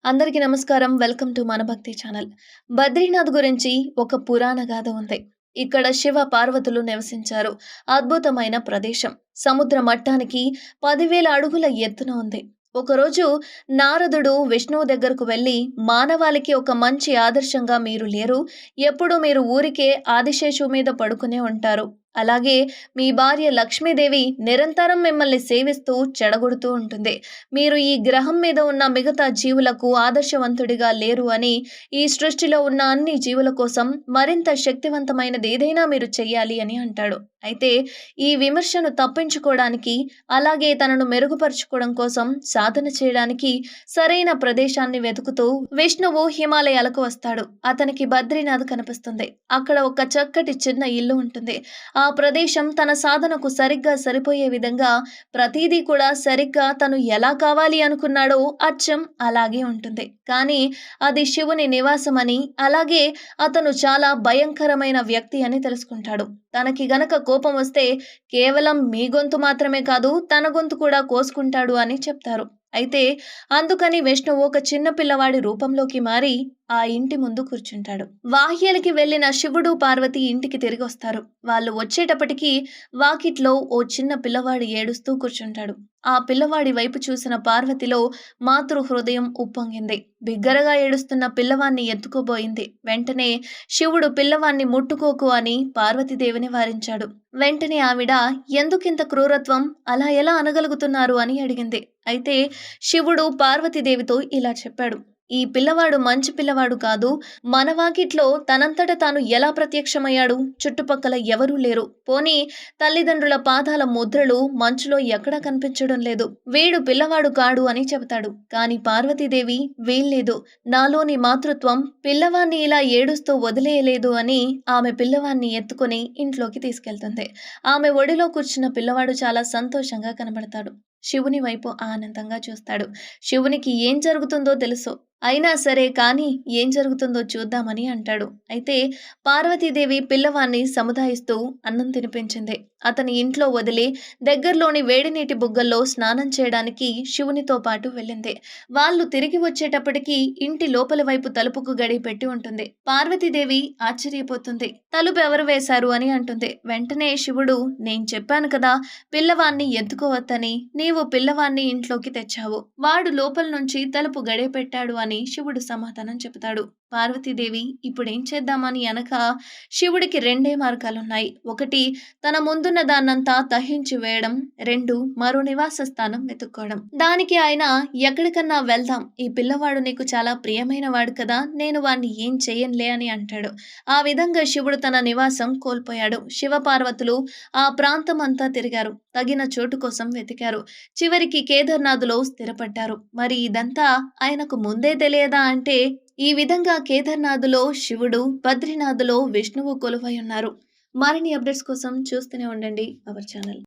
అందరికీ నమస్కారం. Welcome to మన భక్తి ఛానల్. బద్రీనాథ్ గురించి ఒక పురాణ గాథ ఉంది. ఇక్కడ శివ పార్వతులు నివసించారు. అద్భుతమైన ప్రదేశం. సముద్ర మట్టానికి 10,000 అడుగుల ఎత్తున ఉంది. ఒకరోజు నారదుడు విష్ణువు దగ్గరకు వెళ్లి, మానవాళికి ఒక మంచి ఆదర్శంగా మీరు లేరు. ఎప్పుడు మీరు ఊరికే ఆదిశేషువు మీద పడుకునే ఉంటారు. అలాగే మీ భార్య లక్ష్మీదేవి నిరంతరం మిమ్మల్ని సేవిస్తూ చెడగొడుతూ ఉంటుంది. మీరు ఈ గ్రహం మీద ఉన్న మిగతా జీవులకు ఆదర్శవంతుడిగా లేరు అని, ఈ సృష్టిలో ఉన్న అన్ని జీవుల కోసం మరింత శక్తివంతమైనది ఏదైనా మీరు చెయ్యాలి అని అంటాడు. అయితే ఈ విమర్శను తప్పించుకోవడానికి, అలాగే తనను మెరుగుపరుచుకోవడం కోసం సాధన చేయడానికి సరైన ప్రదేశాన్ని వెతుకుతూ విష్ణువు హిమాలయాలకు వస్తాడు. అతనికి బద్రీనాథ్ కనిపిస్తుంది. అక్కడ ఒక చక్కటి చిన్న ఇల్లు ఉంటుంది. ఆ ప్రదేశం తన సాధనకు సరిగ్గా సరిపోయే విధంగా ప్రతిదీ కూడా సరిగ్గా తను ఎలా కావాలి అనుకున్నాడో అచ్చం అలాగే ఉంటుంది. కానీ అది శివుని నివాసమని, అలాగే అతను చాలా భయంకరమైన వ్యక్తి అని తెలుసుకుంటాడు. తనకి గనక కోపం వస్తే కేవలం మీ గొంతు మాత్రమే కాదు, తన గొంతు కూడా కోసుకుంటాడు అని చెప్తారు. అయితే అందుకని విష్ణువు ఒక చిన్న పిల్లవాడి రూపంలోకి మారి ఆ ఇంటి ముందు కూర్చుంటాడు. వాహ్యలకి వెళ్లిన శివుడు పార్వతి ఇంటికి తిరిగి వస్తారు. వాళ్ళు వచ్చేటప్పటికి వాకిట్లో ఓ చిన్న పిల్లవాడు ఏడుస్తూ కూర్చుంటాడు. ఆ పిల్లవాడి వైపు చూసిన పార్వతిలో మాతృ హృదయం ఉప్పొంగింది. బిగ్గరగా ఏడుస్తున్న పిల్లవాన్ని ఎత్తుకోబోయింది. వెంటనే శివుడు పిల్లవాన్ని ముట్టుకోకు అని పార్వతీదేవిని వారించాడు. వెంటనే ఆవిడ ఎందుకింత క్రూరత్వం, అలా ఎలా అనగలుగుతున్నారు అని అడిగింది. అయితే శివుడు పార్వతీదేవితో ఇలా చెప్పాడు. ఈ పిల్లవాడు మంచి పిల్లవాడు కాదు. మన వాకిట్లో తనంతట తాను ఎలా ప్రత్యక్షమయ్యాడు? చుట్టుపక్కల ఎవరూ లేరు. పోనీ తల్లిదండ్రుల పాదాల ముద్రలు మంచులో ఎక్కడా కనిపించడం లేదు. వీడు పిల్లవాడు కాడు అని చెబుతాడు. కాని పార్వతీదేవి వీల్లేదు, నాలోని మాతృత్వం పిల్లవాన్ని ఇలా ఏడుస్తూ వదిలేయలేదు అని ఆమె పిల్లవాన్ని ఎత్తుకుని ఇంట్లోకి తీసుకెళ్తుంది. ఆమె ఒడిలో కూర్చున్న పిల్లవాడు చాలా సంతోషంగా కనబడతాడు. శివుని వైపు ఆనందంగా చూస్తాడు. శివునికి ఏం జరుగుతుందో తెలుసు. అయినా సరే కానీ ఏం జరుగుతుందో చూద్దామని అంటాడు. అయితే పార్వతీదేవి పిల్లవాన్ని సముదాయిస్తూ అన్నం తినిపించింది. అతని ఇంట్లో వదిలి దగ్గరలోని వేడి నీటి బుగ్గల్లో స్నానం చేయడానికి శివునితో పాటు వెళ్ళింది. వాళ్ళు తిరిగి వచ్చేటప్పటికి ఇంటి లోపలి వైపు తలుపుకు గడి పెట్టి ఉంటుంది. పార్వతీదేవి ఆశ్చర్యపోతుంది. తలుపు ఎవరు వేశారు అని అంటుంది. వెంటనే శివుడు, నేను చెప్పాను కదా పిల్లవాన్ని ఎత్తుకోవద్దని, నీవు పిల్లవాన్ని ఇంట్లోకి తెచ్చావు. వాడు లోపల నుంచి తలుపు గడే పెట్టాడు అని శివుడు సమాధానం చెబుతాడు. పార్వతీదేవి ఇప్పుడేం చేద్దామని అనక శివుడికి రెండే మార్గాలున్నాయి. ఒకటి తన ముందున్న దాన్నంతా దహించి వేయడం, 2 మరో నివాస స్థానం వెతుక్కోవడం. దానికి ఆయన ఎక్కడికన్నా వెళ్దాం, ఈ పిల్లవాడు నీకు చాలా ప్రియమైన వాడు కదా, నేను వాణ్ణి ఏం చెయ్యనులే అని అంటాడు. ఆ విధంగా శివుడు తన నివాసం కోల్పోయాడు. శివపార్వతులు ఆ ప్రాంతం అంతా తిరిగారు. తగిన చోటు కోసం వెతికారు. చివరికి కేదార్నాథ్లో స్థిరపడ్డారు. మరి ఇదంతా ఆయనకు ముందే తెలియదా అంటే, ఈ విధంగా కేదార్నాథ్లో శివుడు, బద్రీనాథ్లో విష్ణువు కొలువై ఉన్నారు. మరిన్ని అప్డేట్స్ కోసం చూస్తూనే ఉండండి అవర్ ఛానల్.